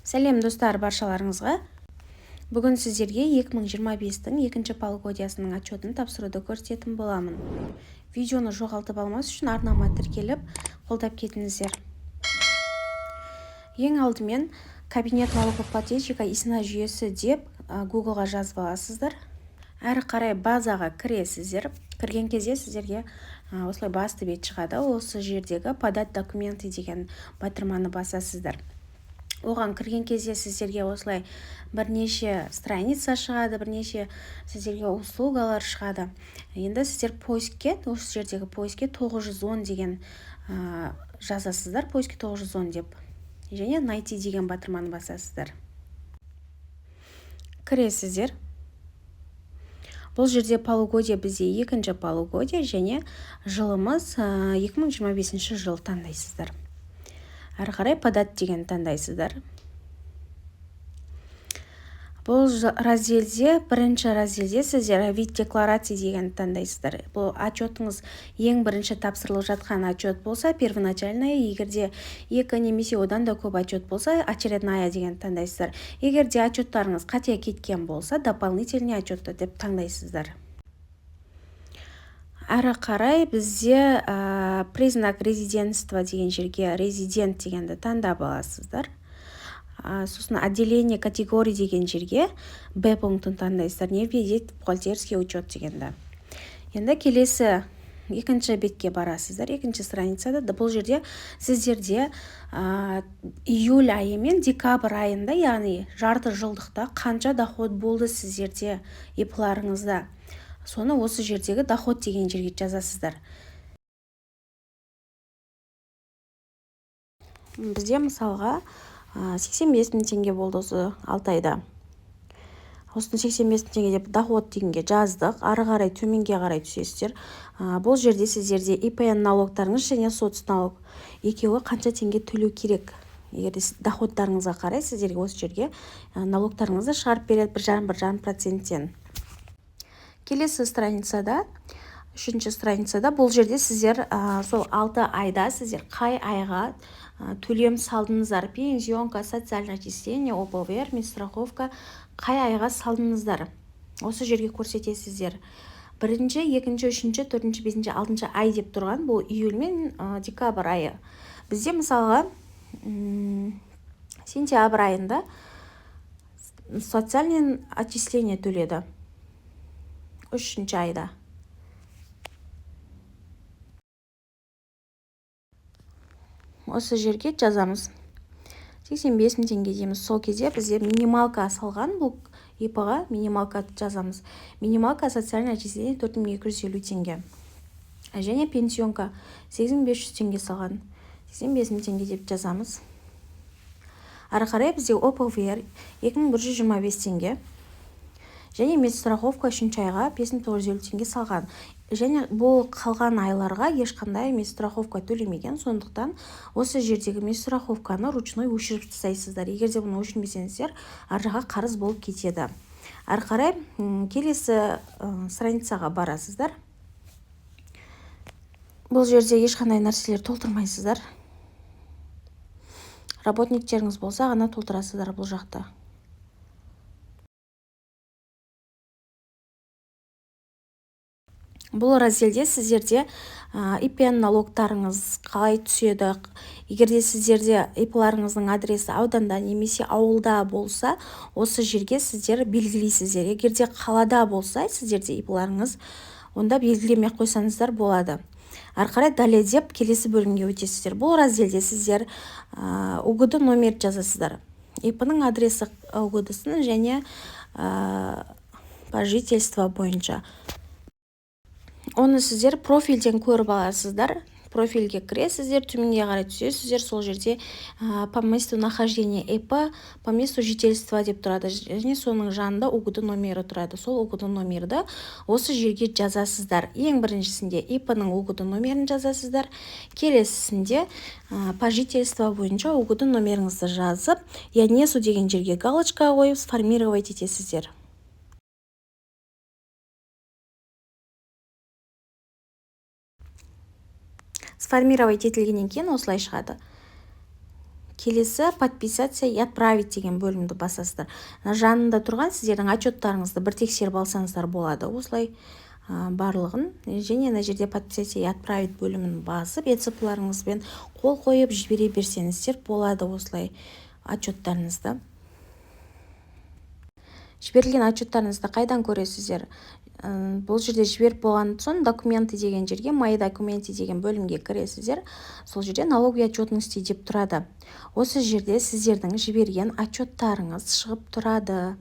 Сәлем достар, баршаларыңызға. Бүгін сіздерге 2025-тің екінші полугодиясының отчетін тапсыруды көрсететін боламын. Видеоны жоғалтып алмас үшін арнама тіркеліп, қолдап кетіңіздер. Ең алдымен кабинет налогоплательщика исина жүйесі деп Google-ға жазып аласыздар. Әрі қарай базаға кіресіздер. Кірген кезде сіздерге осылай басты бет шығады. Осы жердегі подать документы деген батырманы басасыздар. Оған кірген кезде сіздерге осылай бірнеше страница шығады, бірнеше сіздерге услугалар шығады. Енді сіздер поискке, осы жердегі поискке 910 деген жазасыздар, поискке 910 деп. Және найти деген батырманы басасыздар. Кіресіздер. Бұл жерде полугодия бізде екінші полугодия және жылымыз 2025 жыл таңдайсыздар. Әрі қарай подать деген таңдайсыздар. Бұл разделде, бірінші разделде сіздер вид декларации деген таңдайсыздар. Бұл отчетыңыз ең бірінші тапсырылып жатқан отчет болса, первоначальная, егерде екі немесе одан да көп отчет болса, очередная деген таңдайсыздар. Егерде отчеттарыңыз қате кеткен болса, дополнительный отчетты деп таңдайсыздар. Әрі қарай бізде признак резидентства деген жерге резидент дегенді таңдап аласыздар. Сосын отделение категории деген жерге Б пунктын таңдайсыздар. Не введить бухгалтерский учет дегенді. Енді келесі екінші бетке барасыздар. Екінші страницада бұл жерде сіздерде июль айы мен декабрь айында, яғни жарты жылдықта қанша доход болды сіздерде ИП-ларыңызда. Соны осы жердегі доход деген жерге жазасыздар. Бізде мысалға 85 мың теңге болды осы 6 айда. Осыны 85 мың теңге деп доход дегенге жаздық. Ары қарай төменге қарай түсесіздер. Бұл жерде сіздерде ИПН налогтарыңыз және соцналог екеуі қанша теңге төлеу керек. Егер доходтарыңызға қарай сіздерге осы жерге налогтарыңызды шығарып береді 1,5%-тен. Келесі страницада, үшінші страницада бұл жерде сіздер сол 6 айда сіздер қай айға төлем салдыңыздар. Пенсионка, социальное отчисление, ОПВР, медстраховка қай айға салдыңыздар. Осы жерге көрсетесіздер. Бірінші, екінші, үшінші, төртінші, бесінші, алтыншы ай деп тұрған бұл июль мен декабрь айы. Бізде мысалға сентябрь айында социальное отчисление төледі. Үшінші айда. Осы жерге жазамыз. 85 мың теңге дейміз. Сол кезде бізде минималка салған, бұл ИП-ға минималка жазамыз. Минималка социальное отчисление 4250 теңге. Және пенсионка 8500 теңге салған. 85 мың теңге деп жазамыз. Ары қарай бізде ОПВР 2125 теңге. Және медстраховка 3 айға 5950 теңге салған. Және бұл қалған айларға ешқандай медстраховка төлемеген, сондықтан осы жердегі медстраховканы ручной өшіріп тастайсыздар. Егерде бұны өшірмесеңіздер, аржаға қарыз болып кетеді. Ары қарай келесі страницаға барасыздар. Бұл жерде ешқандай нәрселер толтырмайсыздар. Работниктеріңіз болса ғана толтырасыздар бұл жақта. Бұл разделде сіздерде ИПН налогтарыңыз қалай түседі. Егерде сіздерде ИП-ларыңыздың адресі ауданда немесе ауылда болса, осы жерге сіздер белгілейсіздер. Егерде қалада болса, сіздерде ИП-ларыңыз, онда белгілемей қойсаңыздар болады. Ары қарай далее деп келесі бөлімге өтесіздер. Бұл разделде сіздер УГД номер жазасыздар. ИП-ның адресі УГД-сын және по жительство бойынша. Оны сіздер профильден көріп аласыздар. Профильге кіресіздер, төменге қарай түсесіздер. Сол жерде по месту нахождения ИП, по месту жительства деп тұрады. Және соның жанында УГД номері тұрады. Сол УГД номерді осы жерге жазасыздар. Ең біріншісінде ИП-ның УГД номерін жазасыздар. Келесісінде по жительство бойынша УГД номеріңізді жазып, я несу деген жерге галочка қойып, сформировать етесіздер. Сформировать етілгеннен кейін осылай шығады. келесі подписаться и отправить деген бөлімді басасыздар. Жанында тұрған сіздердің отчеттарыңызды бір тексеріп алсаңыздар болады. Осылай барлығын. Және мына жерде подписаться и отправить бөлімін басып, ецепларыңызбен қол қойып жібере берсеңіздер болады. Осылай отчеттарыңызды. Жіберілген отчеттарыңызды қайдан көресіздер? Бұл жерде жіберіп болған соң документы деген жерге, мои документы деген бөлімге кіресіздер. Сол жерде налоговый отчетности деп тұрады. Осы жерде сіздердің жіберген отчеттарыңыз шығып тұрады.